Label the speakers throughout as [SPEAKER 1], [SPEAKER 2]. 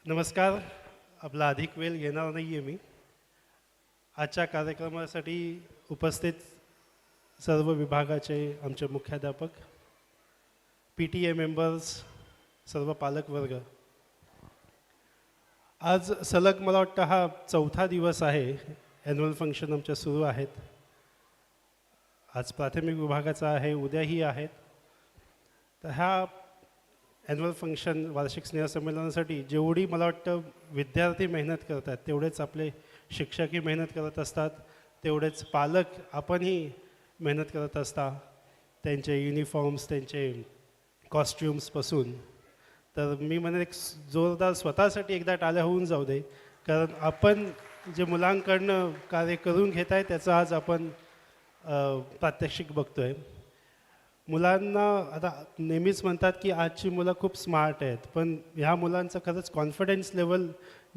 [SPEAKER 1] नमस्कार. आपला अधिक वेळ घेणार नाही आहे मी. आजच्या कार्यक्रमासाठी उपस्थित सर्व विभागाचे आमचे मुख्याध्यापक, PTA मेंबर्स, सर्व पालकवर्ग. आज सलग मला वाटतं हा चौथा दिवस आहे ॲन्युअल फंक्शन आमच्या सुरू आहेत. आज प्राथमिक विभागाचा आहे, उद्याही आहेत. तर ह्या ॲन्युअल फंक्शन वार्षिक स्नेहसंमेलनासाठी जेवढी मला वाटतं विद्यार्थी मेहनत करतात तेवढेच आपले शिक्षकही मेहनत करत असतात, तेवढेच पालक आपणही मेहनत करत असता त्यांचे युनिफॉर्म्स, त्यांचे कॉस्ट्युम्सपासून. तर मी म्हणेन एक जोरदार स्वतःसाठी एकदा टाळ्या होऊन जाऊ दे, कारण आपण जे मुलांकडनं कार्य करून घेत आहे त्याचं आज आपण प्रात्यक्षिक बघतो आहे. मुलांना आता नेहमीच म्हणतात की आजची मुलं खूप स्मार्ट आहेत, पण ह्या मुलांचं खरंच कॉन्फिडन्स लेवल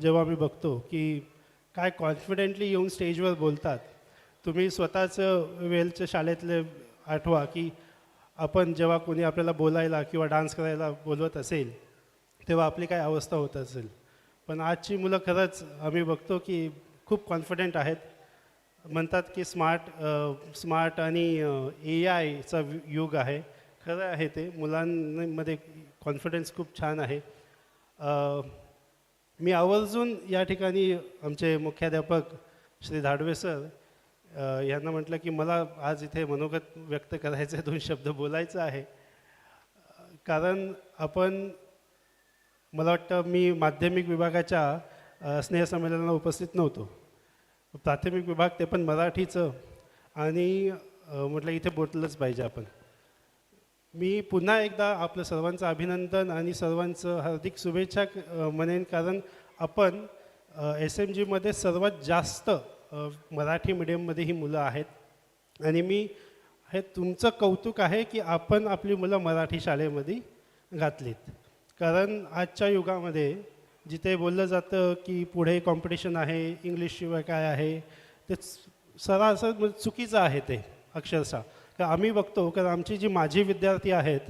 [SPEAKER 1] जेव्हा मी बघतो की काय कॉन्फिडेंटली येऊन स्टेजवर बोलतात. तुम्ही स्वतःचं वेलच्या शाळेतले आठवा की आपण जेव्हा कोणी आपल्याला बोलायला किंवा डान्स करायला बोलवत असेल तेव्हा आपली काय अवस्था होत असेल. पण आजची मुलं खरंच आम्ही बघतो की खूप कॉन्फिडेंट आहेत. म्हणतात की स्मार्ट आणि AI चा युग आहे. खरं आहे ते. मुलांमध्ये कॉन्फिडन्स खूप छान आहे. मी आवर्जून या ठिकाणी आमचे मुख्याध्यापक श्री धाडवे सर यांना म्हटलं की मला आज इथे मनोगत व्यक्त करायचं आहे, 2 शब्द बोलायचं आहे. कारण मला वाटतं मी माध्यमिक विभागाच्या स्नेहसंमेलनाला उपस्थित नव्हतो. प्राथमिक विभाग ते पण मराठीचं, आणि म्हटलं इथे बोललंच पाहिजे आपण. मी पुन्हा एकदा आपलं सर्वांचं अभिनंदन आणि सर्वांचं हार्दिक शुभेच्छा म्हणेन, कारण आपण SMGमध्ये सर्वात जास्त मराठी मीडियममध्ये ही मुलं आहेत. आणि हे तुमचं कौतुक आहे की आपण आपली मुलं मराठी शाळेमध्ये घातलीत. कारण आजच्या युगामध्ये जिथे बोललं जातं की पुढे कॉम्पिटिशन आहे, इंग्लिशशिवाय काय आहे, ते सरासर चुकीचं आहे ते अक्षरशः. तर आम्ही बघतो, कारण आमची जी माजी विद्यार्थी आहेत,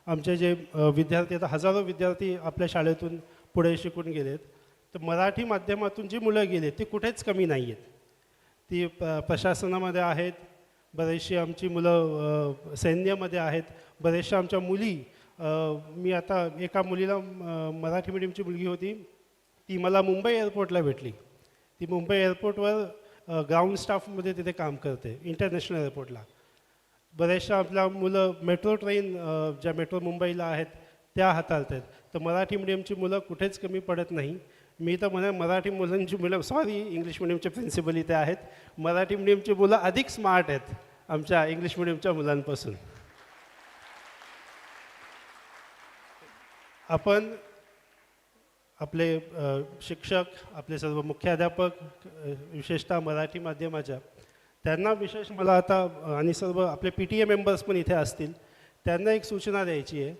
[SPEAKER 1] आमचे जे विद्यार्थी आता हजारो विद्यार्थी आपल्या शाळेतून पुढे शिकून गेलेत, तर मराठी माध्यमातून जी मुलं गेलेत ती कुठेच कमी नाही आहेत. ती प्रशासनामध्ये आहेत, बरेचशी आमची मुलं सैन्यामध्ये आहेत, बरेचशा आमच्या मुली. मी आता एका मुलीला, मराठी मीडियमची मुलगी होती, ती मला मुंबई एअरपोर्टला भेटली. ती मुंबई एअरपोर्टवर ग्राउंड स्टाफमध्ये तिथे काम करते, इंटरनॅशनल एअरपोर्टला. बरेचशा आपल्या मुलं मेट्रो ट्रेन, ज्या मेट्रो मुंबईला आहेत त्या हाताळत आहेत. तर मराठी मीडियमची मुलं कुठेच कमी पडत नाही. मी तर म्हणा मराठी मुलांची मुलं, सॉरी इंग्लिश मिडियमचे प्रिन्सिपल इथे आहेत, मराठी मीडियमची मुलं अधिक स्मार्ट आहेत आमच्या इंग्लिश मिडियमच्या मुलांपासून. आपण आपले शिक्षक, आपले सर्व मुख्याध्यापक, विशेषतः मराठी माध्यमाच्या, त्यांना विशेष मला आता, आणि सर्व आपले PTA मेंबर्स पण इथे असतील, त्यांना एक सूचना द्यायची आहे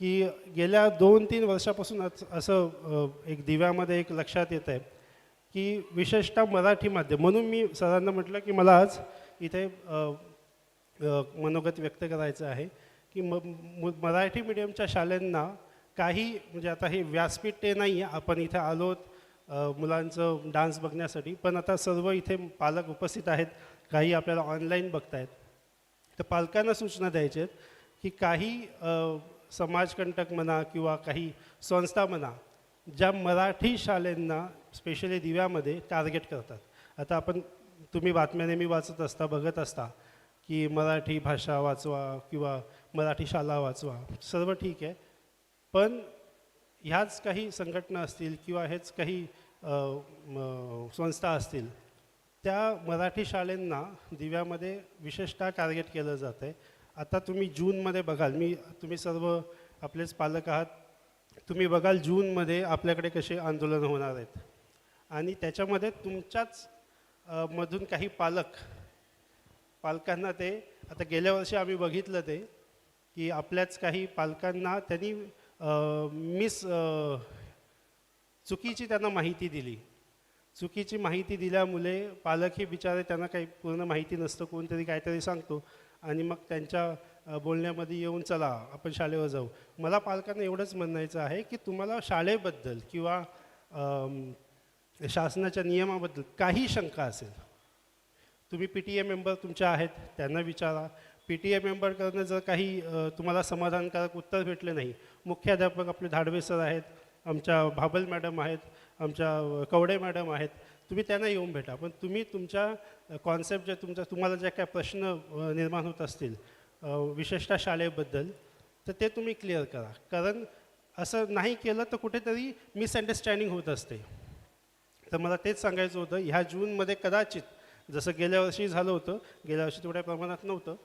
[SPEAKER 1] की गेल्या 2-3 वर्षापासून असं एक दिव्यामध्ये एक लक्षात येत आहे की विशेषतः मराठी माध्यम, म्हणून मी सरांना म्हटलं की मला आज इथे मनोगत व्यक्त करायचं आहे की मराठी मीडियमच्या शाळांना काही, म्हणजे आता हे व्यासपीठ ते नाही आहे, आपण इथे आलोत मुलांचं डान्स बघण्यासाठी, पण आता सर्व इथे पालक उपस्थित आहेत, काही आपल्याला ऑनलाईन बघतायत. तर पालकांना सूचना द्यायच्या आहेत की काही समाजकंटक म्हणा किंवा काही संस्था म्हणा, ज्या मराठी शाळांना स्पेशली दिव्यामध्ये टार्गेट करतात. आता तुम्ही बातम्या नेहमी वाचत असता, बघत असता की मराठी भाषा वाचवा किंवा मराठी शाळा वाचवा, सर्व ठीक आहे. पण ह्याच काही संघटना असतील किंवा हेच काही संस्था असतील, त्या मराठी शाळांना दिव्यामध्ये विशेषतः टार्गेट केलं जातं आहे. आता तुम्ही जूनमध्ये बघाल, तुम्ही सर्व आपलेच पालक आहात, तुम्ही बघाल जूनमध्ये आपल्याकडे कसे आंदोलन होणार आहेत, आणि त्याच्यामध्ये तुमच्याच मधून काही पालकांना ते, आता गेल्या वर्षी आम्ही बघितलं ते की आपल्याच काही पालकांना त्यांनी चुकीची त्यांना माहिती दिली. चुकीची माहिती दिल्यामुळे पालकही बिचारे, त्यांना काही पूर्ण माहिती नसतं, कोणतरी काहीतरी सांगतो आणि मग त्यांच्या बोलण्यामध्ये येऊन चला आपण शाळेवर जाऊ. मला पालकांना एवढंच म्हणायचं आहे की तुम्हाला शाळेबद्दल किंवा शासनाच्या नियमाबद्दल काही शंका असेल, तुम्ही पी टी ए मेंबर तुमच्या आहेत त्यांना विचारा. पी टी ए मेंबरकडनं जर काही तुम्हाला समाधानकारक उत्तर भेटले नाही, मुख्याध्यापक आपले धाडवे सर आहेत, आमच्या भाबल मॅडम आहेत, आमच्या कवडे मॅडम आहेत, तुम्ही त्यांना येऊन भेटा. पण तुम्ही तुमच्या कॉन्सेप्ट जे तुम्हाला ज्या काय प्रश्न निर्माण होत असतील विशेषतः शाळेबद्दल, तर ते तुम्ही क्लिअर करा. कारण असं नाही केलं तर कुठेतरी मिसअंडरस्टँडिंग होत असते. तर मला तेच सांगायचं होतं, ह्या जूनमध्ये कदाचित जसं गेल्या वर्षी झालं होतं, गेल्या वर्षी तेवढ्या प्रमाणात नव्हतं,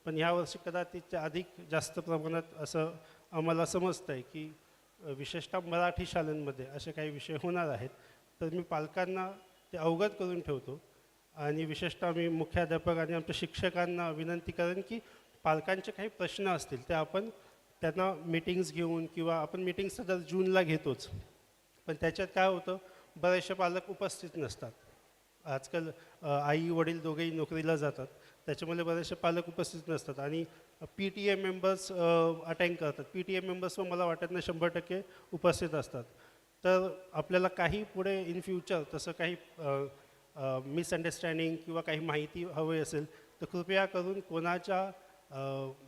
[SPEAKER 1] पण ह्या वर्षी कदाचित अधिक जास्त प्रमाणात असं आम्हाला समजतं आहे की विशेषतः मराठी शाळांमध्ये असे काही विषय होणार आहेत. तर मी पालकांना ते अवगत करून ठेवतो आणि विशेषतः मी मुख्याध्यापक आणि आमच्या शिक्षकांना विनंती करेन की पालकांचे काही प्रश्न असतील ते आपण त्यांना मीटिंग्स घेऊन, किंवा आपण मीटिंग्स तर जूनला घेतोच, पण त्याच्यात काय होतं, बरेचसे पालक उपस्थित नसतात. आजकाल आई वडील दोघेही नोकरीला जातात, त्याच्यामुळे बरेचसे पालक उपस्थित नसतात आणि P T A members attend करतात. पी टी ए मेंबर्स मला वाटत नाही 100% उपस्थित असतात. तर आपल्याला काही पुढे इन फ्युचर तसं काही मिसअंडरस्टँडिंग किंवा काही माहिती हवी असेल तर कृपया करून कोणाच्या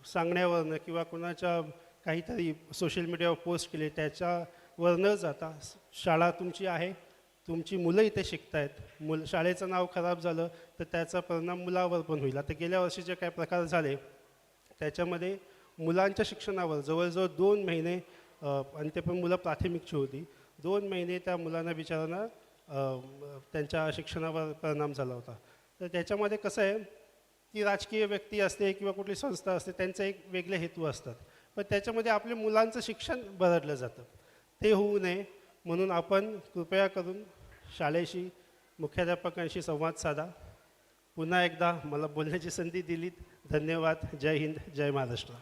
[SPEAKER 1] सांगण्यावरनं किंवा कोणाच्या काहीतरी सोशल मीडियावर पोस्ट केले त्याच्यावर न जाता, शाळा तुमची आहे, तुमची मुलं इथे शिकत आहेत, शाळेचं नाव खराब झालं तर त्याचा परिणाम मुलावर पण होईल. आता गेल्या वर्षी जे काय प्रकार झाले त्याच्यामध्ये मुलांच्या शिक्षणावर जवळजवळ 2 महिने आणि ते पण मुलं प्राथमिकची होती, 2 महिने त्या मुलांना बिचारांना त्यांच्या शिक्षणावर परिणाम झाला होता. तर त्याच्यामध्ये कसं आहे की राजकीय व्यक्ती असते किंवा कुठली संस्था असते, त्यांचे एक वेगळे हेतू असतात, पण त्याच्यामध्ये आपल्या मुलांचं शिक्षण बदललं जातं. ते होऊ नये म्हणून आपण कृपया करून शाळेशी, मुख्याध्यापकांशी संवाद साधा. पुन्हा एकदा मला बोलण्याची संधी दिलीत, धन्यवाद. जय हिंद, जय महाराष्ट्र.